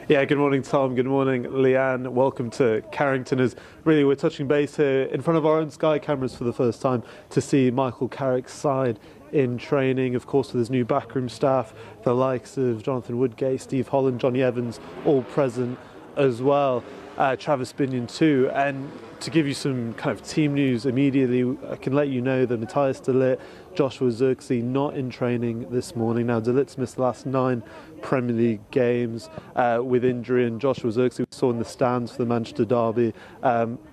Yeah, good morning, Tom. Good morning, Leanne. Welcome to Carrington. As really we're touching base here in front of our own Sky cameras for the first time to see Michael Carrick's side in training, of course, with his new backroom staff, the likes of Jonathan Woodgate, Steve Holland, Jonny Evans, all present as well. Travis Binion too. And to give you some kind of team news immediately, I can let you know that Matthias de Ligt, Joshua Zirkzee not in training this morning. Now, de Ligt's missed the last 9 Premier League games with injury, and Joshua Zirkzee we saw in the stands for the Manchester derby.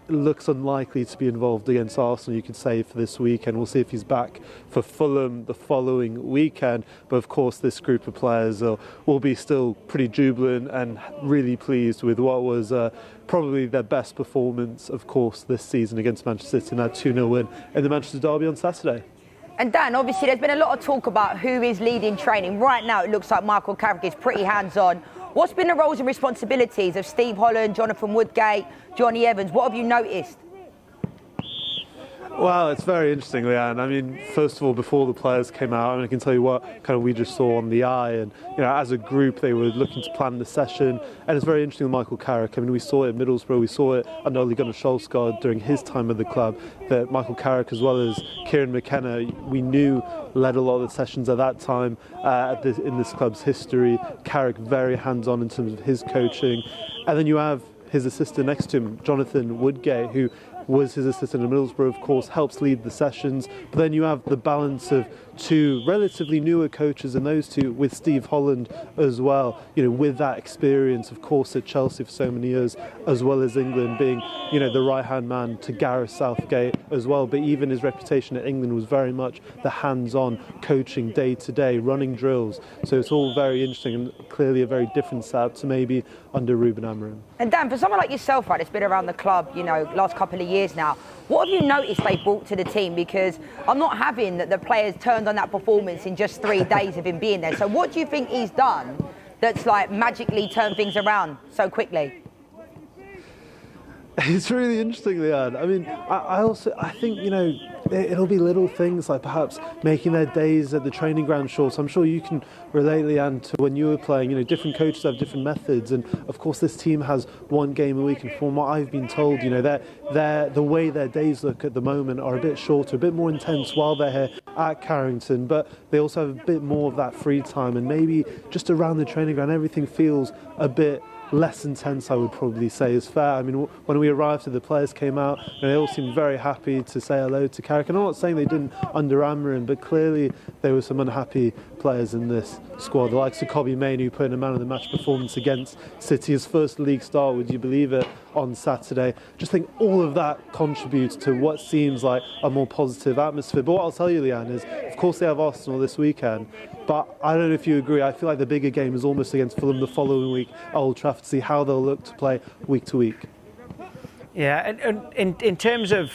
Looks unlikely to be involved against Arsenal, you could say, for this weekend. We'll see if he's back for Fulham the following weekend. But of course, this group of players will be still pretty jubilant and really pleased with what was probably their best performance, of course, this season against Manchester City in that 2-0 win in the Manchester derby on Saturday. And Dan, obviously there's been a lot of talk about who is leading training. Right now it looks like Michael Carrick is pretty hands-on. What's been the roles and responsibilities of Steve Holland, Jonathan Woodgate, Jonny Evans? What have you noticed? Well, it's very interesting, Leanne. I mean, first of all, before the players came out, I can tell you what kind of we just saw on the eye. And, as a group, they were looking to plan the session. And it's very interesting with Michael Carrick. I mean, we saw it at Middlesbrough, we saw it under Ole Gunnar Solskjaer during his time at the club, that Michael Carrick, as well as Kieran McKenna, we knew led a lot of the sessions at that time in this club's history. Carrick very hands-on in terms of his coaching. And then you have his assistant next to him, Jonathan Woodgate, who was his assistant at Middlesbrough, of course, helps lead the sessions. But then you have the balance of 2 relatively newer coaches, and those 2 with Steve Holland as well, with that experience, of course, at Chelsea for so many years, as well as England, being, the right-hand man to Gareth Southgate as well. But even his reputation at England was very much the hands-on coaching day-to-day, running drills. So it's all very interesting and clearly a very different setup to maybe under Ruben Amorim. And Dan, for someone like yourself, right, that's been around the club, last couple of years now, what have you noticed they brought to the team? Because I'm not having that the players turned on that performance in just 3 days of him being there. So what do you think he's done that's like magically turned things around so quickly? It's really interesting, Leanne. I mean, I think, it'll be little things like perhaps making their days at the training ground short. I'm sure you can relate, Leanne, to when you were playing. Different coaches have different methods, and of course this team has 1 game a week. And from what I've been told, the way their days look at the moment are a bit shorter, a bit more intense while they're here at Carrington. But they also have a bit more of that free time, and maybe just around the training ground, everything feels a bit less intense, I would probably say is fair. I mean, when we arrived, the players came out and they all seemed very happy to say hello to Carrick. And I'm not saying they didn't under Amorim, but clearly there were some unhappy players in this squad. The likes of Kobbie Mainoo, who put in a man of the match performance against City, his first league start, would you believe it, on Saturday. Just think all of that contributes to what seems like a more positive atmosphere. But what I'll tell you, Leanne, is of course they have Arsenal this weekend, but I don't know if you agree, I feel like the bigger game is almost against Fulham the following week at Old Trafford, to see how they'll look to play week to week. Yeah, and in terms of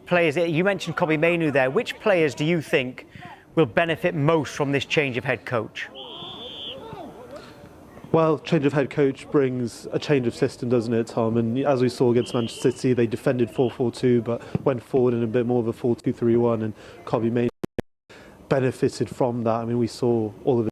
players, you mentioned Kobbie Mainoo there. Which players do you think will benefit most from this change of head coach? Well, change of head coach brings a change of system, doesn't it, Tom? And as we saw against Manchester City, they defended 4-4-2, but went forward in a bit more of a 4-2-3-1, and Kobbie Mainoo benefited from that. I mean, we saw all of the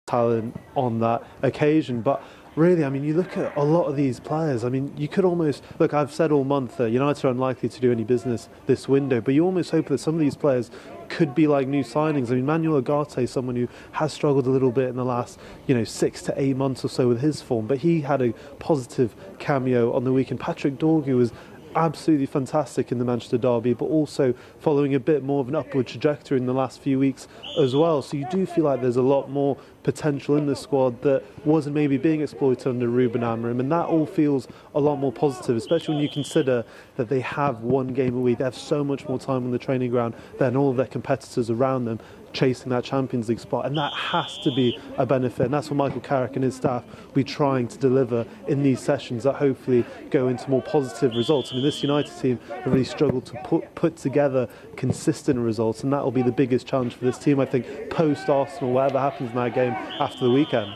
talent on that occasion, but really, I mean, you look at a lot of these players, I mean, you could almost, look, I've said all month that United are unlikely to do any business this window, but you almost hope that some of these players could be like new signings. I mean, Manuel Ugarte, someone who has struggled a little bit in the last, 6 to 8 months or so with his form, but he had a positive cameo on the weekend. Patrick Dorgu was absolutely fantastic in the Manchester derby, but also following a bit more of an upward trajectory in the last few weeks as well. So you do feel like there's a lot more potential in the squad that wasn't maybe being exploited under Ruben Amorim, and that all feels a lot more positive, especially when you consider that they have 1 game a week. They have so much more time on the training ground than all of their competitors around them chasing that Champions League spot, and that has to be a benefit, and that's what Michael Carrick and his staff will be trying to deliver in these sessions that hopefully go into more positive results. I mean, this United team have really struggled to put together consistent results, and that will be the biggest challenge for this team, I think, post-Arsenal, whatever happens in that game after the weekend.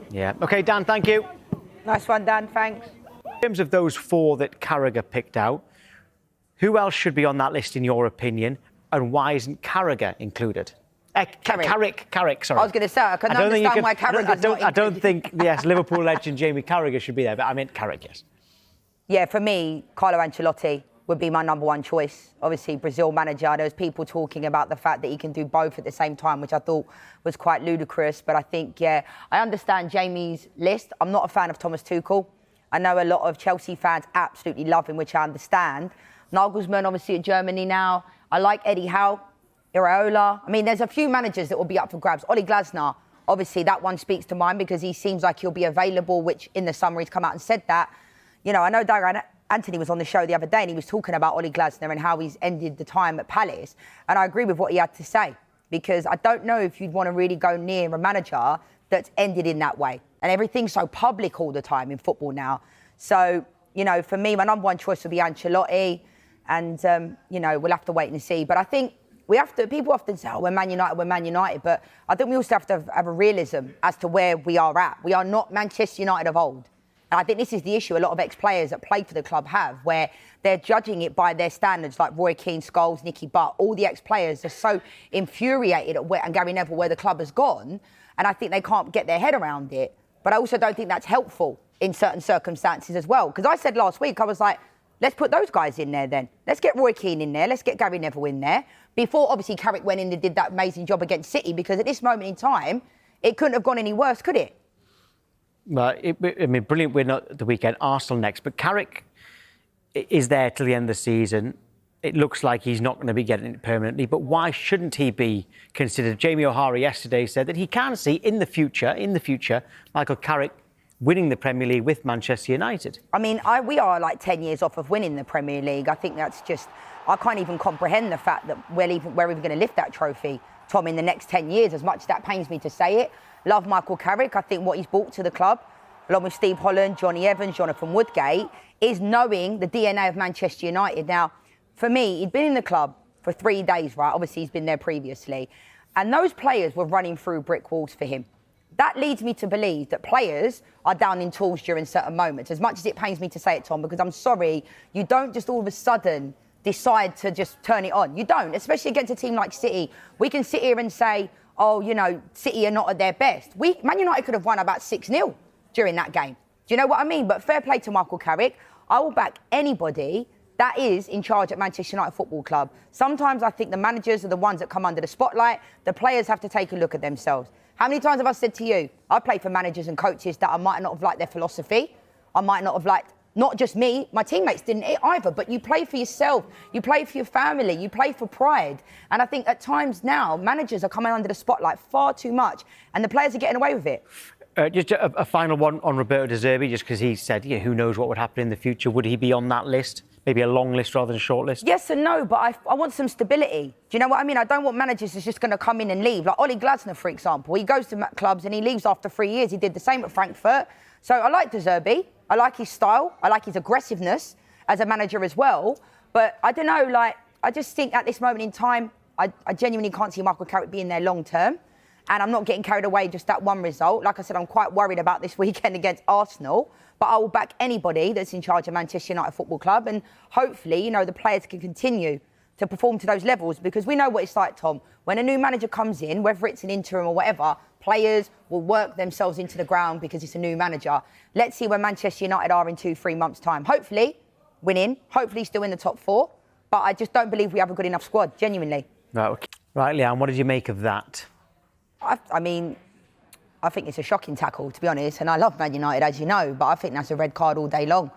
Yeah. OK, Dan, thank you. Nice one, Dan, thanks. In terms of those 4 that Carragher picked out, who else should be on that list in your opinion, and why isn't Carragher included? Carrick, sorry. I was going to say, I can understand why Carragher's not I don't think, yes, Liverpool legend Jamie Carragher should be there, but I meant Carrick, yes. Yeah, for me, Carlo Ancelotti would be my number one choice. Obviously, Brazil manager. There was people talking about the fact that he can do both at the same time, which I thought was quite ludicrous. But I think, yeah, I understand Jamie's list. I'm not a fan of Thomas Tuchel. I know a lot of Chelsea fans absolutely love him, which I understand. Nagelsmann, obviously, at Germany now. I like Eddie Howe, Iraola. I mean, there's a few managers that will be up for grabs. Ole Glasner, obviously, that one speaks to mind because he seems like he'll be available, which in the summer he's come out and said that. You know, I know Darren Anthony was on the show the other day and he was talking about Ole Glasner and how he's ended the time at Palace. And I agree with what he had to say because I don't know if you'd want to really go near a manager that's ended in that way. And everything's so public all the time in football now. So, you know, for me, my number one choice would be Ancelotti. And, you know, we'll have to wait and see. But I think people often say, oh, we're Man United. But I think we also have to have a realism as to where we are at. We are not Manchester United of old. And I think this is the issue a lot of ex-players that played for the club have, where they're judging it by their standards, like Roy Keane, Scholes, Nicky Butt. All the ex-players are so infuriated at and Gary Neville, where the club has gone. And I think they can't get their head around it. But I also don't think that's helpful in certain circumstances as well. Because I said last week, I was like, let's put those guys in there then. Let's get Roy Keane in there. Let's get Gary Neville in there. Before, obviously, Carrick went in and did that amazing job against City, because at this moment in time, it couldn't have gone any worse, could it? Well, brilliant win at the weekend. Arsenal next. But Carrick is there till the end of the season. It looks like he's not going to be getting it permanently. But why shouldn't he be considered? Jamie O'Hara yesterday said that he can see in the future, Michael Carrick winning the Premier League with Manchester United. I mean, we are like 10 years off of winning the Premier League. I think that's just, I can't even comprehend the fact that we're even going to lift that trophy, Tom, in the next 10 years, as much as that pains me to say it. Love Michael Carrick. I think what he's brought to the club, along with Steve Holland, Johnny Evans, Jonathan Woodgate, is knowing the DNA of Manchester United. Now, for me, he'd been in the club for 3 days, right? Obviously, he's been there previously. And those players were running through brick walls for him. That leads me to believe that players are down in tools during certain moments, as much as it pains me to say it, Tom, because I'm sorry, you don't just all of a sudden decide to just turn it on. You don't, especially against a team like City. We can sit here and say, oh, you know, City are not at their best. Man United could have won about 6-0 during that game. Do you know what I mean? But fair play to Michael Carrick. I will back anybody that is in charge at Manchester United Football Club. Sometimes I think the managers are the ones that come under the spotlight. The players have to take a look at themselves. How many times have I said to you, I played for managers and coaches that I might not have liked their philosophy. I might not have liked, not just me, my teammates didn't either, but you play for yourself, you play for your family, you play for pride. And I think at times now, managers are coming under the spotlight far too much, and the players are getting away with it. Just a final one on Roberto De Zerbi, just because he said, yeah, who knows what would happen in the future. Would he be on that list? Maybe a long list rather than a short list? Yes and no, but I want some stability. Do you know what I mean? I don't want managers that's just going to come in and leave. Like Ole Glasner, for example. He goes to clubs and he leaves after 3 years. He did the same at Frankfurt. So I like De Zerbi. I like his style. I like his aggressiveness as a manager as well. But I don't know, like, I just think at this moment in time, I genuinely can't see Michael Carrick being there long term. And I'm not getting carried away just that one result. Like I said, I'm quite worried about this weekend against Arsenal. But I will back anybody that's in charge of Manchester United Football Club. And hopefully, you know, the players can continue to perform to those levels, because we know what it's like, Tom. When a new manager comes in, whether it's an interim or whatever, players will work themselves into the ground because it's a new manager. Let's see where Manchester United are in 2-3 months' time. Hopefully, winning. Hopefully, still in the top 4. But I just don't believe we have a good enough squad, genuinely. Right, Leanne, what did you make of that? I mean, I think it's a shocking tackle, to be honest. And I love Man United, as you know, but I think that's a red card all day long.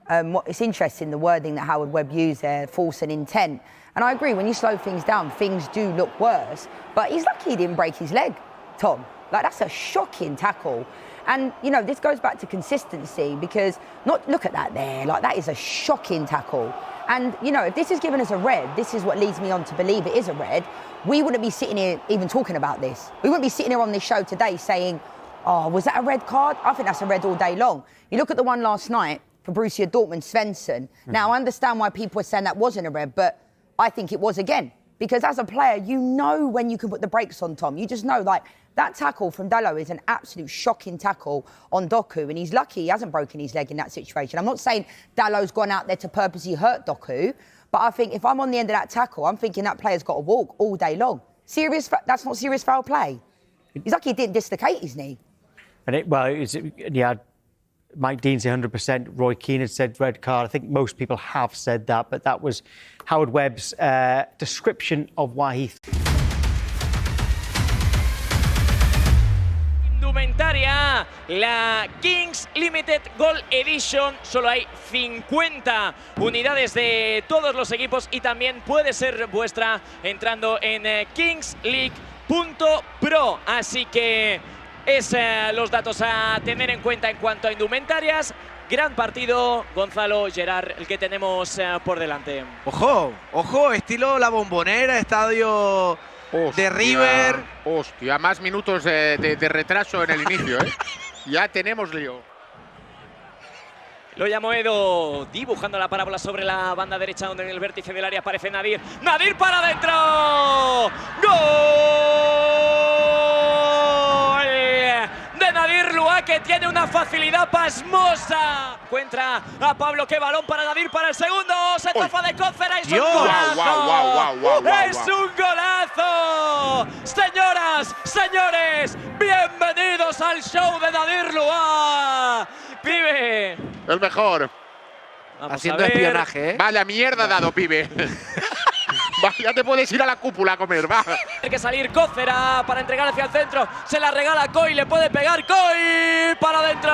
It's interesting, the wording that Howard Webb used there, force and intent. And I agree, when you slow things down, things do look worse. But he's lucky he didn't break his leg, Tom. Like, that's a shocking tackle. And, you know, this goes back to consistency, because look at that there. Like, that is a shocking tackle. And, you know, if this is given as a red, this is what leads me on to believe it is a red, we wouldn't be sitting here even talking about this. We wouldn't be sitting here on this show today saying, oh, was that a red card? I think that's a red all day long. You look at the one last night for Borussia Dortmund, Svensson. Mm-hmm. Now, I understand why people are saying that wasn't a red, but I think it was again. Because as a player, you know when you can put the brakes on, Tom. You just know, like, that tackle from Dalot is an absolute shocking tackle on Doku, and he's lucky he hasn't broken his leg in that situation. I'm not saying Dalot's gone out there to purposely hurt Doku, but I think if I'm on the end of that tackle, I'm thinking that player's got to walk all day long. That's not serious foul play. He's lucky he didn't dislocate his knee. And Mike Dean said 100%. Roy Keane had said red card. I think most people have said that, but that was Howard Webb's description of why he. Indumentaria, la Kings Limited Gold Edition. Solo hay 50 unidades de todos los equipos y también puede ser vuestra entrando en kingsleague.pro. Así que es los datos a tener en cuenta en cuanto a indumentarias. Gran partido, Gonzalo, Gerard, el que tenemos por delante. Ojo, ojo, estilo La Bombonera, estadio de River. Hostia, más minutos de retraso en el inicio, ¿eh? Ya tenemos lío. Lo llamó Edo, dibujando la parábola sobre la banda derecha, donde en el vértice del área aparece Nadir. ¡Nadir para adentro! ¡Gol! De Nadir Lua, que tiene una facilidad pasmosa. Encuentra a Pablo, que balón para Nadir para el segundo. Se tafa de Cócera, es un golazo. ¡Es un golazo! Señoras, señores, bienvenidos al show de Nadir Lua. Pibe. El mejor. Vamos Haciendo a ver. espionaje, ¿eh? Vaya mierda dado, pibe. Va, ya te puedes ir a la cúpula a comer, va. Tiene que salir Cócera para entregar hacia el centro. Se la regala a Coy, le puede pegar Coy para adentro.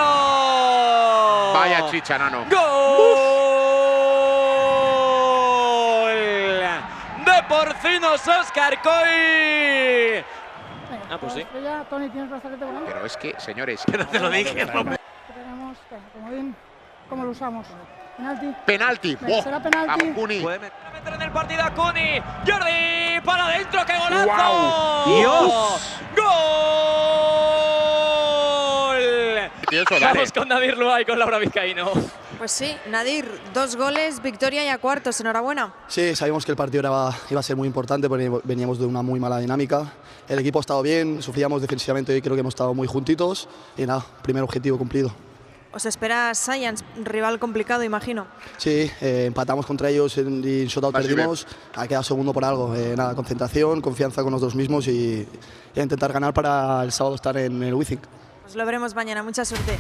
Vaya chicha, nano. ¡Gol! De Porcinos Óscar Coy. Ah, pues sí. Tony, tienes brazalete volante. Pero es que, señores, No te lo dije, Romero. Tenemos comodín. ¿Cómo lo usamos? Penalti. penalti. Venga, será penalti. Vamos, Cuni. Puede meter. Va a meter en el partido a Cuni. Jordi para adentro, ¡qué golazo! ¡Guau! ¡Dios! ¡Gol! Eso, dale. Vamos con Nadir Lua y con Laura Vizcaíno. Pues sí, Nadir, 2 goles, victoria y a cuartos, enhorabuena. Sí, sabíamos que el partido iba a ser muy importante porque veníamos de una muy mala dinámica. El equipo ha estado bien, sufríamos defensivamente y creo que hemos estado muy juntitos. Y nada, primer objetivo cumplido. Os espera Science, rival complicado, imagino. Sí, empatamos contra ellos y en shootout Así perdimos. Ha quedado segundo por algo. Nada, concentración, confianza con nosotros mismos y intentar ganar para el sábado estar en el Wizzing. Os lo veremos mañana, mucha suerte.